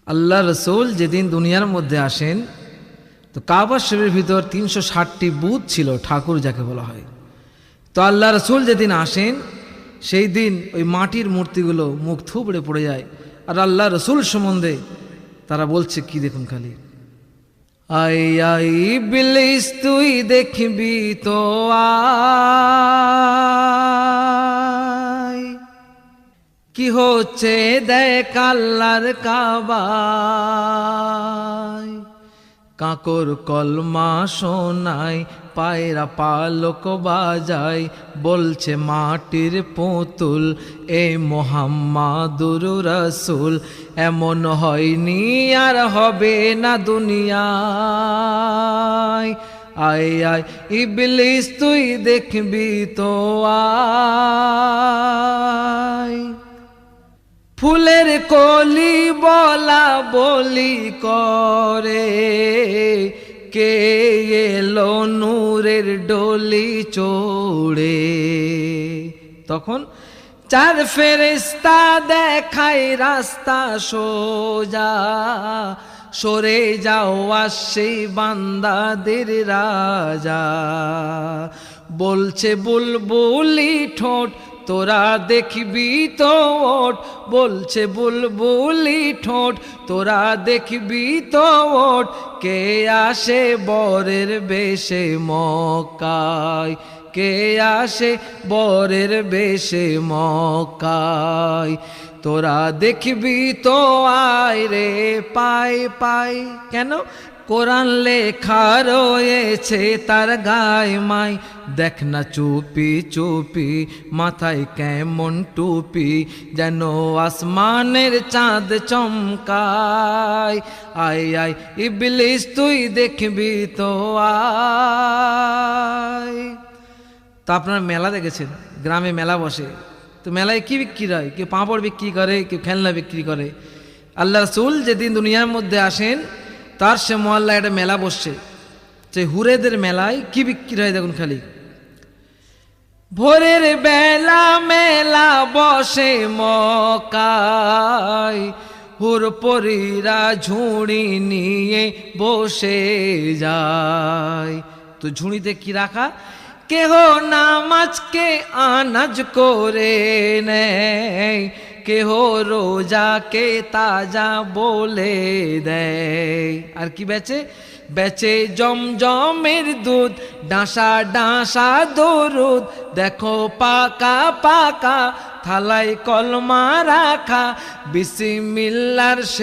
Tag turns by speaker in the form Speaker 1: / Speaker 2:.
Speaker 1: আল্লাহ রসুল যেদিন দুনিয়ার মধ্যে আসেন তো কাবা শরীফের ভিতর ৩৬০টি বুথ ছিল, ঠাকুর যাকে বলা হয়। তো আল্লাহ রসুল যেদিন আসেন সেই দিন ওই মাটির মূর্তিগুলো মুখ থুবড়ে পড়ে যায়। আর আল্লাহ রসুল সম্বন্ধে তারা বলছে কি দেখুন খালি, আই আই ইবলিস তুই দেখবি তো আয়, কি হচ্ছে দেখ আল্লাহর কাবায়। কাকর কলমা শোনায়, পায়রা পালক বাজায়, বলছে মাটির পুতুল এ মোহাম্মদুর রাসূল। এমন হয়নি আর হবে না দুনিয়ায়। আয় আয় ইবলিস তুই দেখবি তো আয়। ফুলের কলি বলা বলি করে, কে এলো নূরের ডলি চড়ে। তখন চার ফেরেশতা দেখায় রাস্তা সোজা, সরে যাও আসছে বান্দাদের রাজা। বলছে বুলবুলি ঠোঁট তোরা দেখবি তো ওঠ, বলছে বুলবুলি ঠোঁট তোরা দেখবি তো ওঠ। কে আসে বরের বেশে মক্কায়, কে আসে বরের বেশে মক্কায়। তোরা দেখবি তো আয় রে পাই পাই। কেন? কোরআন লেখা রয়েছে তার গায়ে মাই। দেখ না চুপি চুপি মাথায় কেমন টুপি, যেন আসমানের চাঁদ চমকায়। আয় আয় ইবলিস তুই দেখবি তো আয়। তো আপনারা মেলা দেখেছেন, গ্রামে মেলা বসে, তো মেলায় কি বিক্রি হয়? কেউ পাঁপড় বিক্রি করে, কেউ খেলনা বিক্রি করে। আল্লাহ রাসূল যেদিন দুনিয়ার মধ্যে আসেন তার সে মহল্লায় একটা মেলা বসছে, যে হুরেদের মেলায় কি বিক্রি হয় দেখুন খালি। ভোরের বেলা মেলা বসে মক্কায়, হুরপরীরা ঝুড়ি নিয়ে বসে যায়। তো ঝুড়িতে কি রাখা? কেহ নামাজকে আনাজ করে নেয়, কেহ রোজাকে তাজা বলে দেয়। আর কি বেচে? বেচে জমজমের দুধ, ডাঁসা ডাঁসা দরুদ। দেখো পাকা পাকা থালায় কলমা রাখা, বিসমিল্লাহর